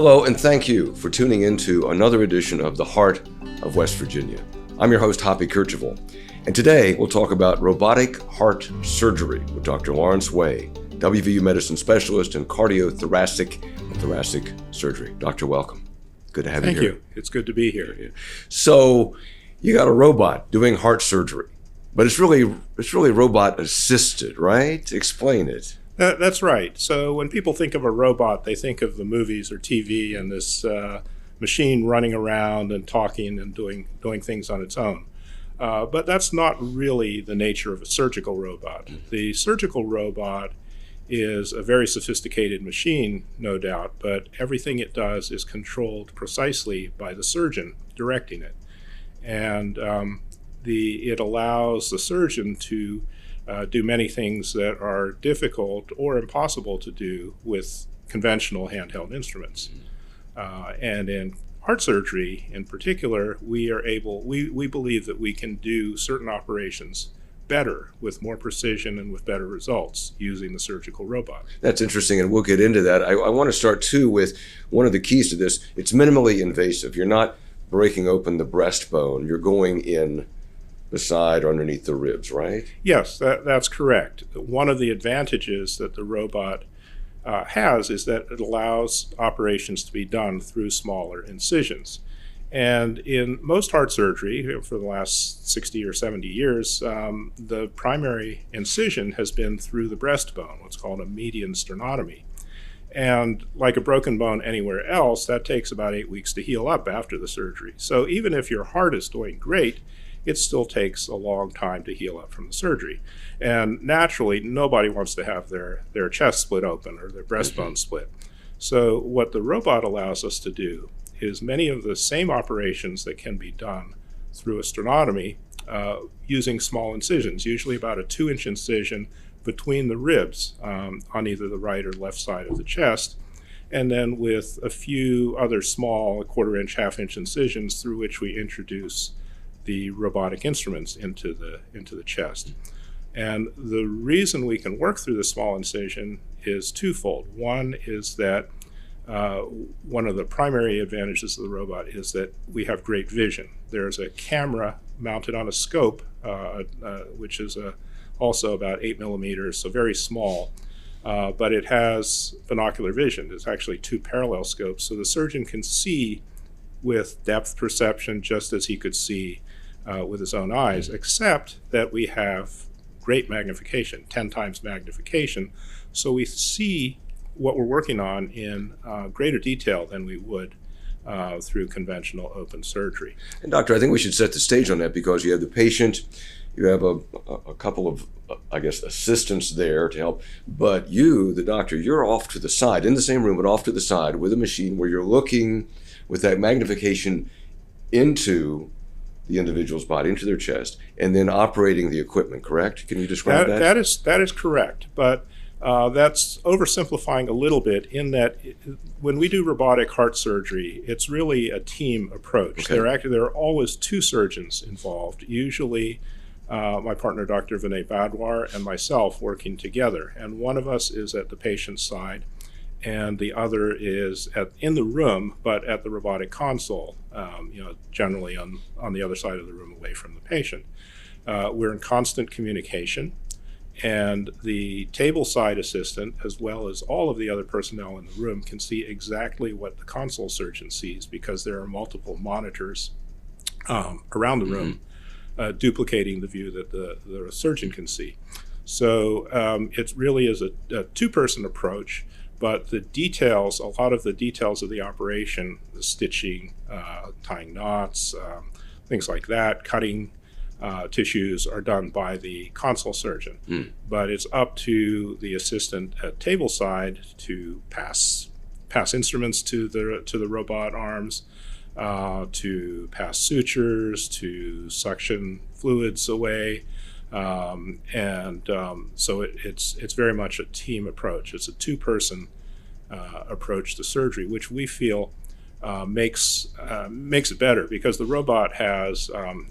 Hello, and thank you for tuning into another edition of The Heart of West Virginia. I'm your host, Hoppy Kercheval, and today we'll talk about robotic heart surgery with Dr. Lawrence Way, WVU medicine specialist in cardiothoracic and thoracic surgery. Doctor, welcome. Good to have you here. Thank you. It's good to be here. So you got a robot doing heart surgery, but it's really robot assisted, right? Explain it. That's right. So when people think of a robot, they think of the movies or TV and this machine running around and talking and doing things on its own. But that's not really the nature of a surgical robot. The surgical robot is a very sophisticated machine, no doubt, but everything it does is controlled precisely by the surgeon directing it. And it allows the surgeon to do many things that are difficult or impossible to do with conventional handheld instruments. And in heart surgery in particular, we believe that we can do certain operations better with more precision and with better results using the surgical robot. That's interesting, and we'll get into that. I want to start too with one of the keys to this. It's minimally invasive. You're not breaking open the breastbone. You're going in beside or underneath the ribs, right? Yes, that's correct. One of the advantages that the robot has is that it allows operations to be done through smaller incisions. And in most heart surgery, for the last 60 or 70 years, the primary incision has been through the breastbone, what's called a median sternotomy. And like a broken bone anywhere else, that takes about 8 weeks to heal up after the surgery. So even if your heart is doing great, it still takes a long time to heal up from the surgery. And naturally, nobody wants to have their chest split open or their breastbone split. So what the robot allows us to do is many of the same operations that can be done through a sternotomy using small incisions, usually about a 2-inch incision between the ribs on either the right or left side of the chest, and then with a few other small 1/4-inch, 1/2-inch incisions through which we introduce the robotic instruments into the chest. And the reason we can work through the small incision is twofold. One is that one of the primary advantages of the robot is that we have great vision. There's a camera mounted on a scope, which is also about 8 millimeters, so very small, but it has binocular vision. It's actually 2 parallel scopes, so the surgeon can see with depth perception just as he could see with his own eyes, except that we have great magnification, 10 times magnification, so we see what we're working on in greater detail than we would through conventional open surgery. And doctor, I think we should set the stage on that because you have the patient, you have a couple of, assistants there to help, but you, the doctor, you're off to the side, in the same room, but off to the side with a machine where you're looking with that magnification into the individual's body, into their chest, and then operating the equipment, correct? Can you describe that? That is correct, but that's oversimplifying a little bit in that when we do robotic heart surgery, it's really a team approach. Okay. There are always 2 surgeons involved, usually my partner, Dr. Vinay Badwar, and myself working together. And one of us is at the patient's side, and the other is in the room, but at the robotic console, generally on the other side of the room away from the patient. We're in constant communication, and the table side assistant, as well as all of the other personnel in the room, can see exactly what the console surgeon sees because there are multiple monitors around the room duplicating the view that the surgeon can see. So it really is a 2-person approach. But the details, a lot of the details of the operation, the stitching, tying knots, things like that, cutting tissues are done by the console surgeon. But it's up to the assistant at table side to pass instruments to the robot arms, to pass sutures, to suction fluids away. So it's very much a team approach. It's a 2-person approach to surgery, which we feel makes it better because the robot has,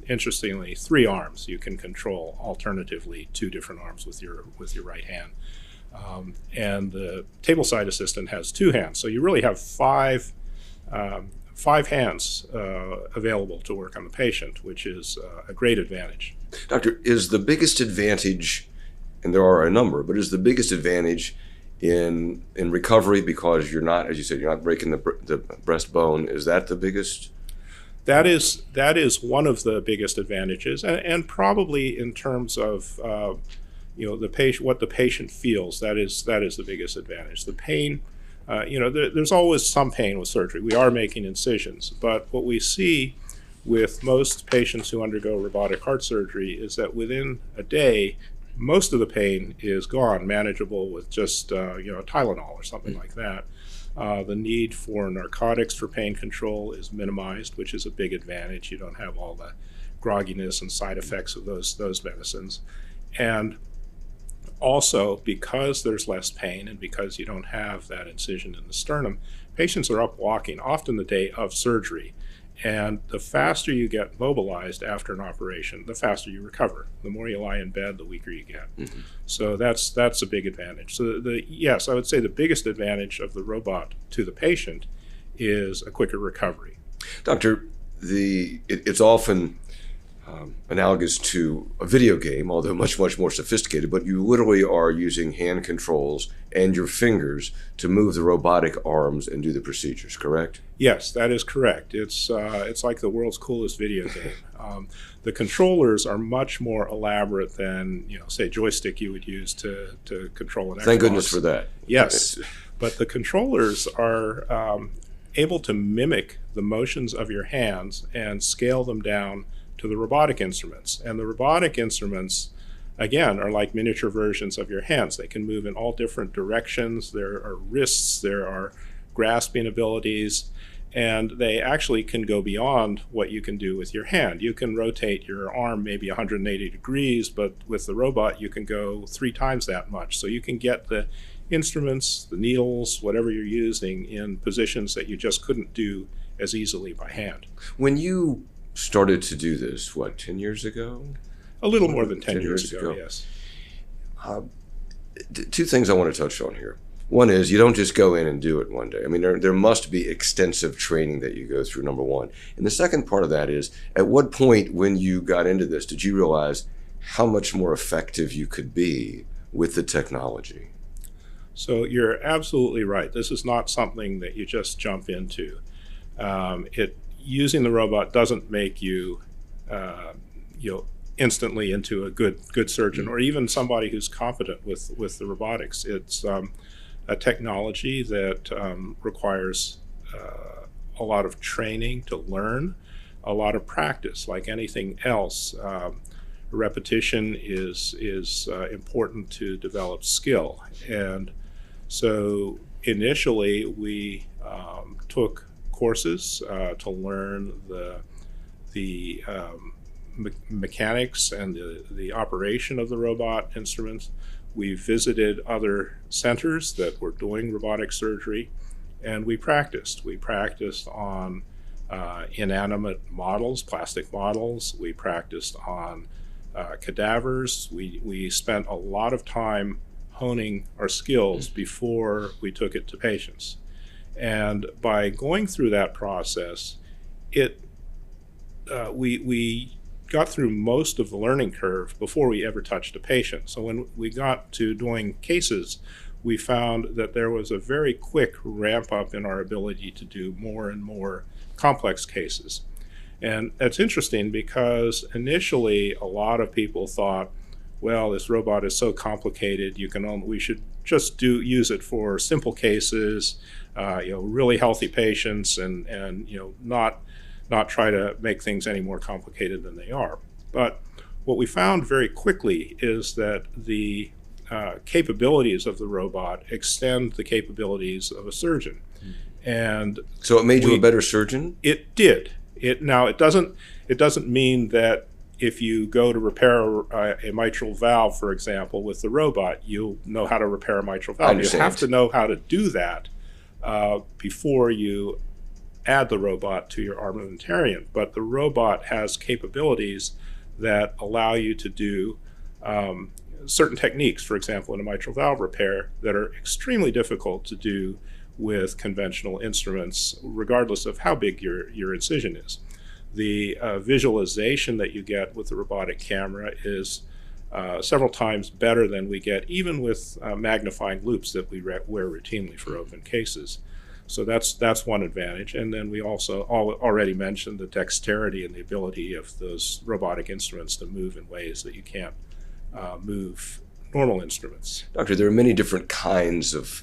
interestingly, 3 arms. You can control alternatively 2 different arms with your right hand, and the tableside assistant has 2 hands. So you really have 5 5 hands available to work on the patient, which is a great advantage. Doctor, is the biggest advantage, and there are a number, but is the biggest advantage in recovery because you're not, as you said, you're not breaking the breastbone? Is that the biggest? That is one of the biggest advantages, and probably in terms of the patient, what the patient feels. That is the biggest advantage. The pain, there's always some pain with surgery. We are making incisions, but what we see with most patients who undergo robotic heart surgery is that within a day, most of the pain is gone, manageable with just Tylenol or something like that. The need for narcotics for pain control is minimized, which is a big advantage. You don't have all the grogginess and side effects of those medicines. And also, because there's less pain and because you don't have that incision in the sternum, patients are up walking, often the day of surgery. And the faster you get mobilized after an operation, the faster you recover. The more you lie in bed, the weaker you get. Mm-hmm. So that's a big advantage. So yes, I would say the biggest advantage of the robot to the patient is a quicker recovery. Doctor, it's often analogous to a video game, although much, much more sophisticated, but you literally are using hand controls and your fingers to move the robotic arms and do the procedures, correct? Yes, that is correct. It's like the world's coolest video game. The controllers are much more elaborate than, say, joystick you would use to control an Xbox. Thank goodness for that. Yes, but the controllers are able to mimic the motions of your hands and scale them down to the robotic instruments. And the robotic instruments, again, are like miniature versions of your hands. They can move in all different directions. There are wrists, there are grasping abilities, and they actually can go beyond what you can do with your hand. You can rotate your arm maybe 180 degrees, but with the robot you can go 3 times that much. So you can get the instruments, the needles, whatever you're using, in positions that you just couldn't do as easily by hand. When you started to do this, 10 years ago? A little more than 10 years ago, yes. 2 things I want to touch on here. One is you don't just go in and do it one day. I mean, there must be extensive training that you go through, number one. And the second part of that is, at what point when you got into this did you realize how much more effective you could be with the technology? So you're absolutely right. This is not something that you just jump into. Using the robot doesn't make you, instantly into a good surgeon, or even somebody who's competent with the robotics. It's a technology that requires a lot of training to learn, a lot of practice. Like anything else, repetition is important to develop skill. And so initially we took courses to learn the mechanics and the operation of the robot instruments. We visited other centers that were doing robotic surgery, and we practiced. We practiced on inanimate models, plastic models. We practiced on cadavers. We spent a lot of time honing our skills before we took it to patients. And by going through that process, we got through most of the learning curve before we ever touched a patient. So when we got to doing cases, we found that there was a very quick ramp up in our ability to do more and more complex cases. And that's interesting because initially a lot of people thought, well, this robot is so complicated, we should just use it for simple cases, really healthy patients, and not try to make things any more complicated than they are. But what we found very quickly is that the capabilities of the robot extend the capabilities of a surgeon. And so it made you a better surgeon? It did. It doesn't mean that if you go to repair a mitral valve, for example, with the robot, you'll know how to repair a mitral valve. You have to know how to do that before you add the robot to your armamentarium. But the robot has capabilities that allow you to do certain techniques, for example, in a mitral valve repair, that are extremely difficult to do with conventional instruments, regardless of how big your incision is. The visualization that you get with the robotic camera is several times better than we get even with magnifying loops that we wear routinely for open cases. So that's one advantage. And then we also already mentioned the dexterity and the ability of those robotic instruments to move in ways that you can't move normal instruments. Doctor, there are many different kinds of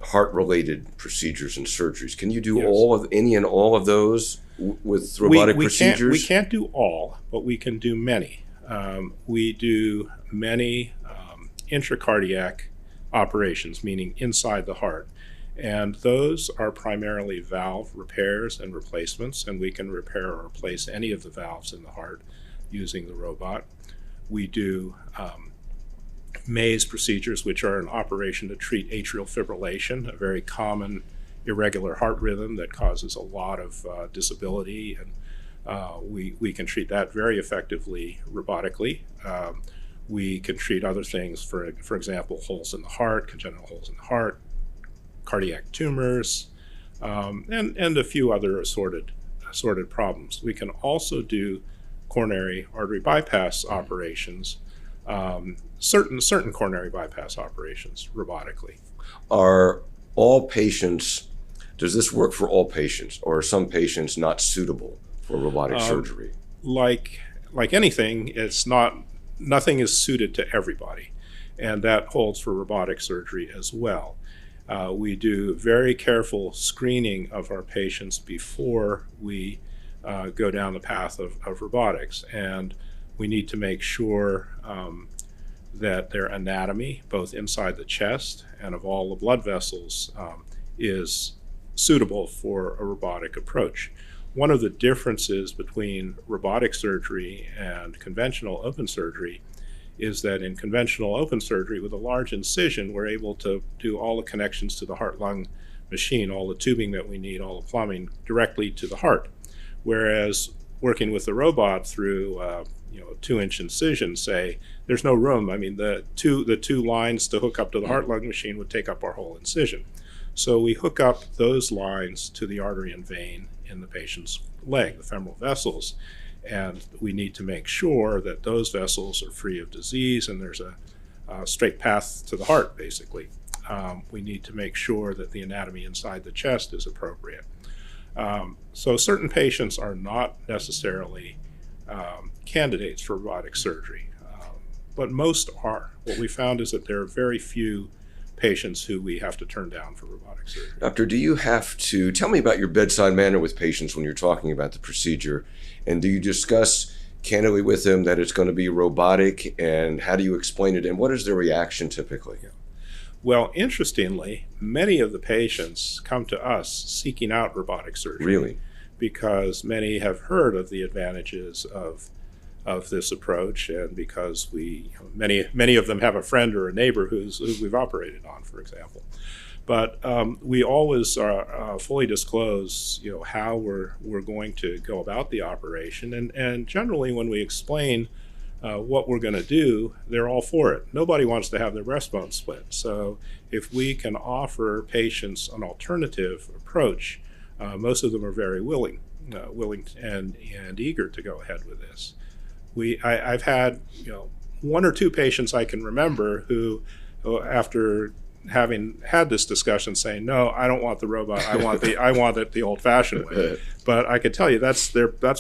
heart-related procedures and surgeries. Can you do any and all of those with robotic procedures? We can't do all, but we can do many. We do many intracardiac operations, meaning inside the heart. And those are primarily valve repairs and replacements, and we can repair or replace any of the valves in the heart using the robot. We do maze procedures, which are an operation to treat atrial fibrillation, a very common irregular heart rhythm that causes a lot of disability, and we can treat that very effectively robotically. We can treat other things, for example, holes in the heart, congenital holes in the heart, cardiac tumors, and a few other assorted problems. We can also do coronary artery bypass operations, certain coronary bypass operations robotically. Are all patients, does this work for all patients, or are some patients not suitable for robotic surgery? Like anything, nothing is suited to everybody, and that holds for robotic surgery as well. We do very careful screening of our patients before we go down the path of robotics, and we need to make sure that their anatomy, both inside the chest and of all the blood vessels, is suitable for a robotic approach. One of the differences between robotic surgery and conventional open surgery is that in conventional open surgery with a large incision, we're able to do all the connections to the heart-lung machine, all the tubing that we need, all the plumbing directly to the heart. Whereas working with the robot through a 2-inch incision, say, there's no room. I mean, the two lines to hook up to the heart-lung machine would take up our whole incision. So we hook up those lines to the artery and vein in the patient's leg, the femoral vessels, and we need to make sure that those vessels are free of disease and there's a straight path to the heart, basically. We need to make sure that the anatomy inside the chest is appropriate. So certain patients are not necessarily candidates for robotic surgery, but most are. What we found is that there are very few patients who we have to turn down for robotic surgery. Doctor, do you have to tell me about your bedside manner with patients when you're talking about the procedure? And do you discuss candidly with them that it's going to be robotic, and how do you explain it, and what is their reaction typically? Well, interestingly, many of the patients come to us seeking out robotic surgery. Really? Because many have heard of the advantages of this approach, and because many of them have a friend or a neighbor who we've operated on, for example. But we always fully disclose, how we're going to go about the operation, and generally when we explain what we're going to do, they're all for it. Nobody wants to have their breastbone split. So if we can offer patients an alternative approach, most of them are very willing and eager to go ahead with this. I've had one or two patients I can remember who, after having had this discussion, saying, "No, I don't want the robot. I want it the old-fashioned way." But I could tell you that's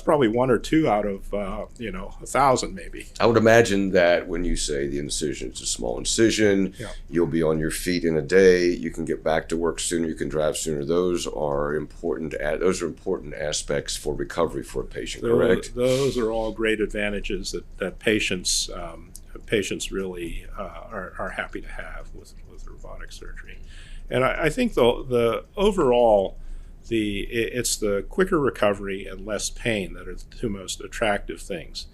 probably one or two out of 1,000 maybe. I would imagine that when you say the incision is a small incision, you'll be on your feet in a day. You can get back to work sooner. You can drive sooner. Those are important. Those are important aspects for recovery for a patient. Correct. Those are all great advantages that patients really are happy to have with robotic surgery. And I think the overall, it's the quicker recovery and less pain that are the two most attractive things.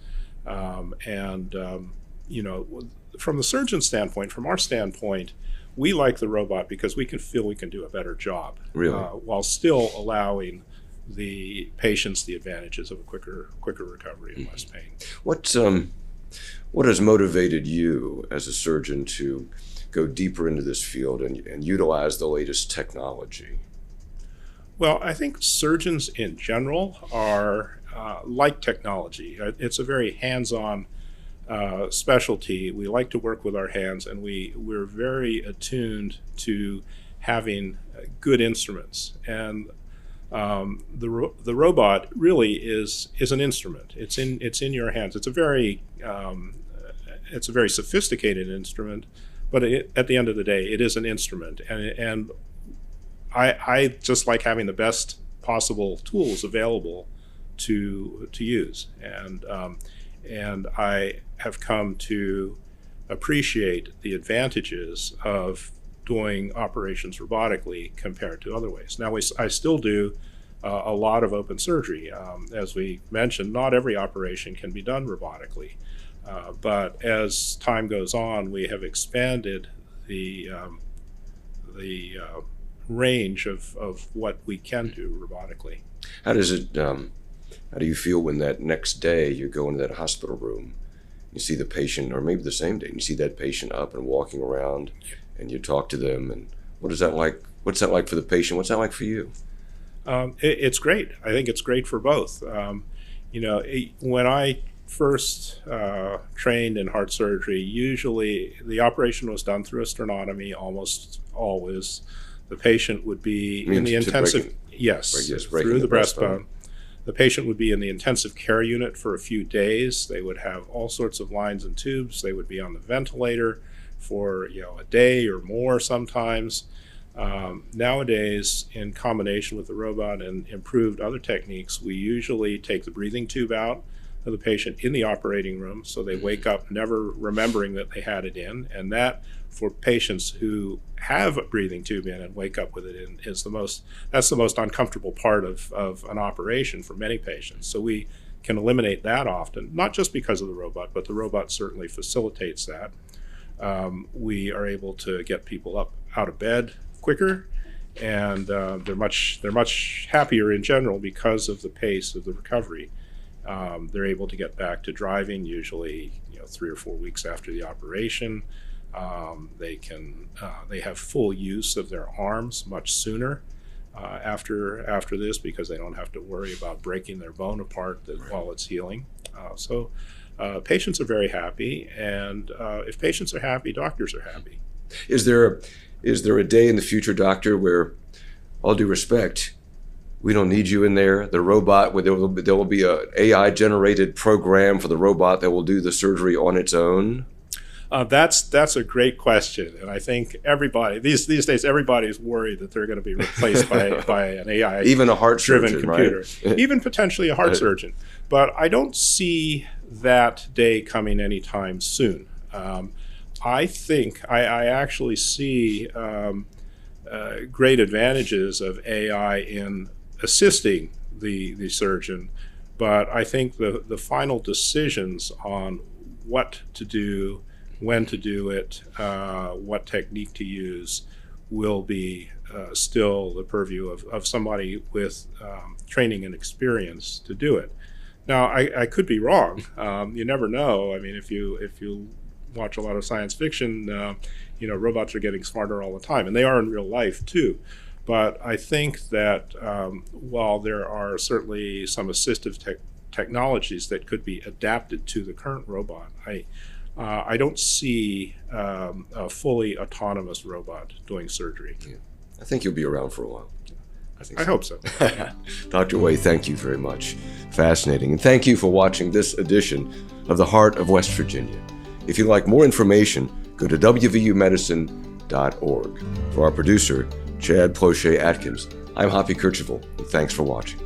From the surgeon standpoint, from our standpoint, we like the robot because we can feel we can do a better job, really, while still allowing the patients the advantages of a quicker recovery and less pain. What has motivated you as a surgeon to go deeper into this field and utilize the latest technology? Well, I think surgeons in general are like technology. It's a very hands-on specialty. We like to work with our hands, and we're very attuned to having good instruments. And the robot really is an instrument. It's in your hands. It's a very sophisticated instrument, but at the end of the day, it is an instrument. And I just like having the best possible tools available to use. And I have come to appreciate the advantages of doing operations robotically compared to other ways. Now, I still do a lot of open surgery. As we mentioned, not every operation can be done robotically. But as time goes on, we have expanded the range of what we can do robotically. How do you feel when that next day you go into that hospital room, you see the patient, or maybe the same day, and you see that patient up and walking around, and you talk to them, and what is that like? What's that like for the patient? What's that like for you? It's great. I think it's great for both. When I first trained in heart surgery, usually the operation was done through a sternotomy, almost always. The patient would be in the intensive, through the breastbone. The patient would be in the intensive care unit for a few days. They would have all sorts of lines and tubes. They would be on the ventilator for a day or more sometimes. Nowadays, in combination with the robot and improved other techniques, we usually take the breathing tube out of the patient in the operating room, so they wake up never remembering that they had it in. And that, for patients who have a breathing tube in and wake up with it in, that's the most uncomfortable part of an operation for many patients. So we can eliminate that often, not just because of the robot, but the robot certainly facilitates that. We are able to get people up out of bed quicker, and they're much happier in general because of the pace of the recovery. They're able to get back to driving usually 3 or 4 weeks after the operation. They have full use of their arms much sooner after this, because they don't have to worry about breaking their bone apart while it's healing. So patients are very happy, and if patients are happy, doctors are happy. Is there a day in the future, doctor, where, all due respect, we don't need you in there? The robot, where there will be an AI-generated program for the robot that will do the surgery on its own? That's a great question, and I think everybody these days, everybody is worried that they're going to be replaced by an AI, even a heart-driven computer, right? Even potentially a heart surgeon. But I don't see that day coming anytime soon. I think I actually see great advantages of AI in assisting the surgeon, but I think the final decisions on what to do, when to do it, what technique to use, will be still the purview of somebody with training and experience to do it. Now, I could be wrong. You never know. I mean, if you watch a lot of science fiction, robots are getting smarter all the time, and they are in real life too. But I think that while there are certainly some assistive technologies that could be adapted to the current robot, I don't see a fully autonomous robot doing surgery. Yeah. I think you'll be around for a while. I hope so. Dr. Way, thank you very much. Fascinating. And thank you for watching this edition of The Heart of West Virginia. If you'd like more information, go to wvumedicine.org. For our producer, Chad Plauché Atkins, I'm Hoppy Kercheval, and thanks for watching.